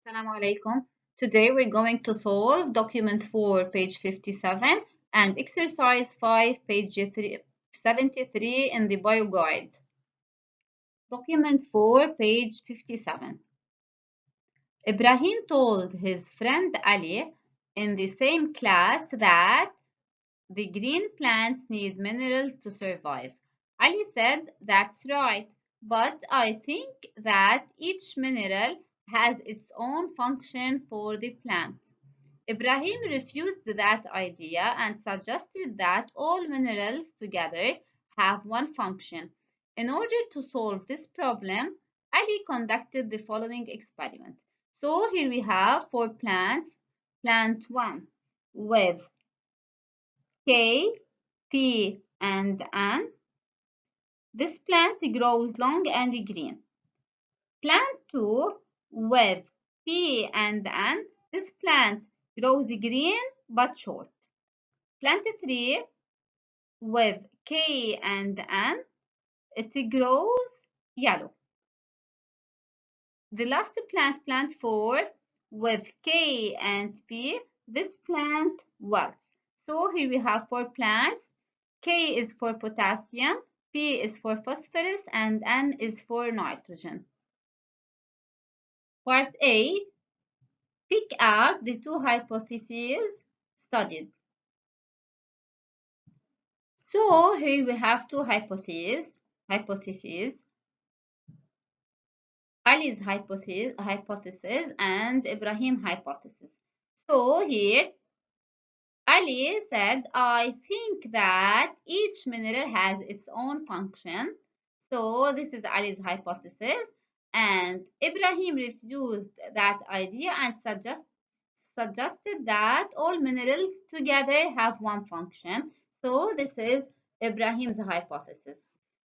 Assalamu alaikum. Today we're going to solve document 4, page 57 and exercise 5, page 73 in the bioguide. Document 4, page 57. Ibrahim told his friend Ali in the same class that the green plants need minerals to survive. Ali said, "That's right, but I think that each mineral has its own function for the plant." Ibrahim refused that idea and suggested that all minerals together have one function. In order to solve this problem, Ali conducted the following experiment. So here we have four plants. Plant 1 with K, P, and N. This plant grows long and green. Plant 2 with P and N. This plant grows green but short. Plant 3 with K and N. It grows yellow. The last plant, plant 4 with K and P. This plant wilts. So here we have four plants. K is for potassium, P is for phosphorus, and N is for nitrogen. Part A. Pick out the two hypotheses studied. So here we have two hypotheses. Ali's hypothesis and Ibrahim hypothesis. So here Ali said, "I think that each mineral has its own function." So this is Ali's hypothesis. And Ibrahim refused that idea and suggested that all minerals together have one function. So this is Ibrahim's hypothesis.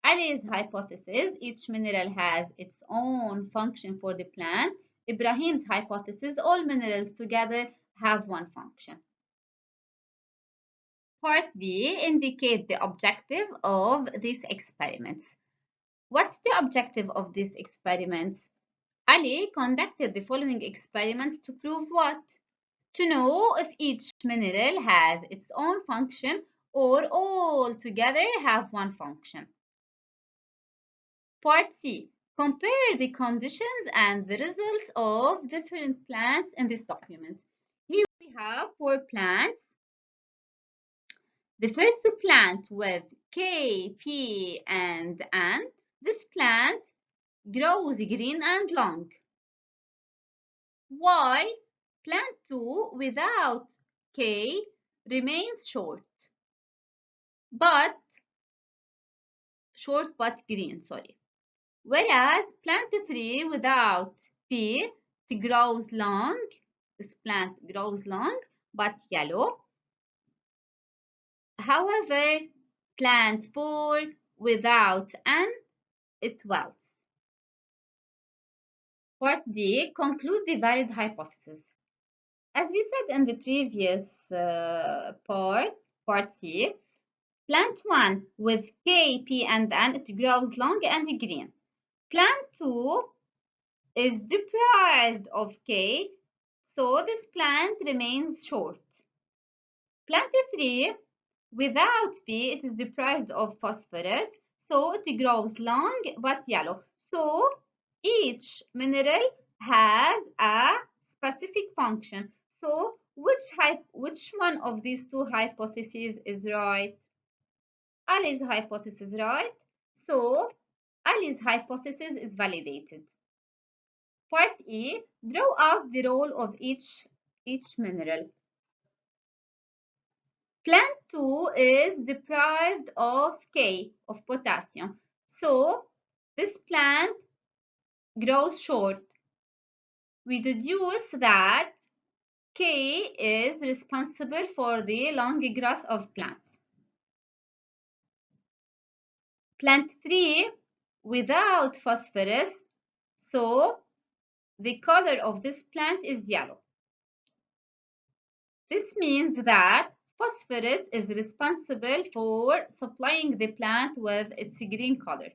Ali's hypothesis, each mineral has its own function for the plant. Ibrahim's hypothesis, all minerals together have one function. Part B, indicate the objective of these experiments. What's the objective of these experiments? Ali conducted the following experiments to prove what? To know if each mineral has its own function or all together have one function. Part C, compare the conditions and the results of different plants in this document. Here we have four plants. The first plant with K, P, and N. This plant grows green and long. While plant 2 without K remains short but green, Whereas plant 3 without P, it grows long. This plant grows long but yellow. However, plant 4 without N, it wilts. Part D, conclude the valid hypothesis. As we said in the previous part C, plant 1 with K, P, and N, it grows long and green. Plant 2 is deprived of K, so this plant remains short. Plant 3 without P, it is deprived of phosphorus, so it grows long but yellow. So each mineral has a specific function. So which one of these two hypotheses is right? Ali's hypothesis, right? So Ali's hypothesis is validated. Part E, draw out the role of each mineral. Plant 2 is deprived of K, of potassium. So this plant grows short. We deduce that K is responsible for the long growth of plant. Plant 3 without phosphorus, so the color of this plant is yellow. This means that phosphorus is responsible for supplying the plant with its green color.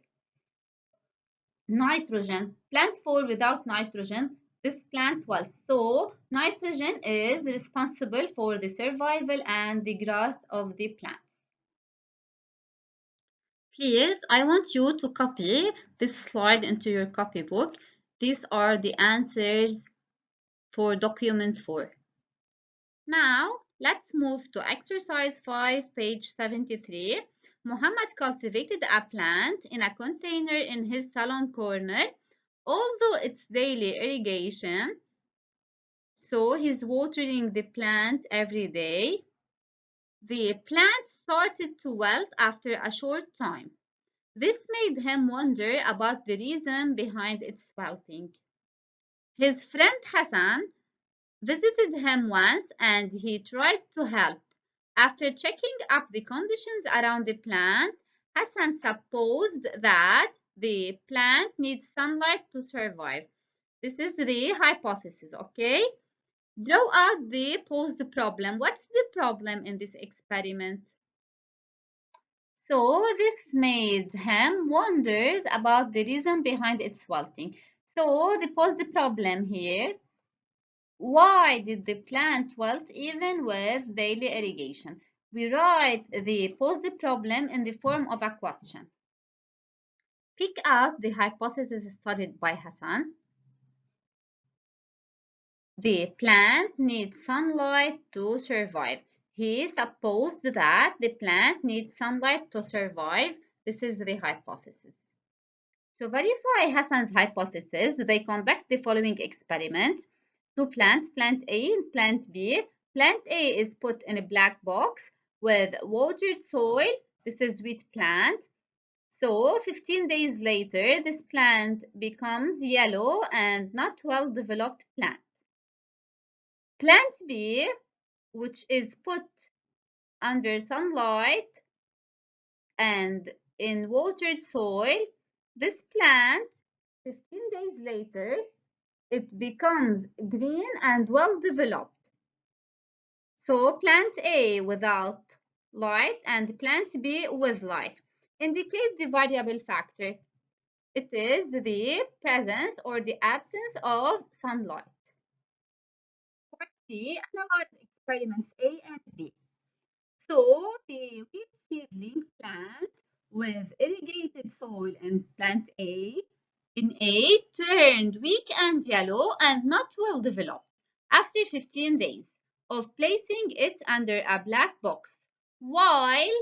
Nitrogen, plant 4 without nitrogen, this plant will. So nitrogen is responsible for the survival and the growth of the plant. Please, I want you to copy this slide into your copybook. These are the answers for document 4. Now, let's move to exercise 5, page 73. Muhammad cultivated a plant in a container in his salon corner. Although it's daily irrigation, so he's watering the plant every day. The plant started to wilt after a short time. This made him wonder about the reason behind its wilting. His friend Hassan visited him once and he tried to help. After checking up the conditions around the plant, Hassan supposed that the plant needs sunlight to survive. This is the hypothesis, okay? Draw out the posed problem. What's the problem in this experiment? So this made him wonders about the reason behind its wilting. So they pose the problem here. Why did the plant wilt even with daily irrigation? We write the pose the problem in the form of a question. Pick out the hypothesis studied by Hassan. The plant needs sunlight to survive. He supposed that the plant needs sunlight to survive. This is the hypothesis. To verify Hassan's hypothesis, they conduct the following experiment. Two plants, plant A and plant B. Plant A is put in a black box with watered soil. This is wheat plant. So 15 days later, this plant becomes yellow and not well developed plant. Plant B, which is put under sunlight and in watered soil, this plant 15 days later it becomes green and well developed. So plant A without light and plant B with light. Indicate the variable factor. It is the presence or the absence of sunlight. Part C, analyze experiments A and B. So the wheat seedling plant with irrigated soil and plant A in A turned weak and yellow and not well developed after 15 days of placing it under a black box, while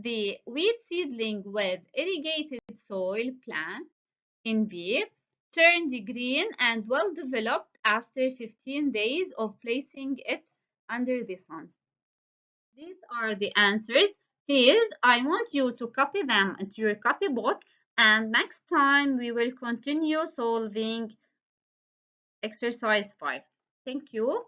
the wheat seedling with irrigated soil plant in B turned green and well developed after 15 days of placing it under the sun. These are the answers. Please, I want you to copy them into your copybook, and next time we will continue solving exercise 5. Thank you.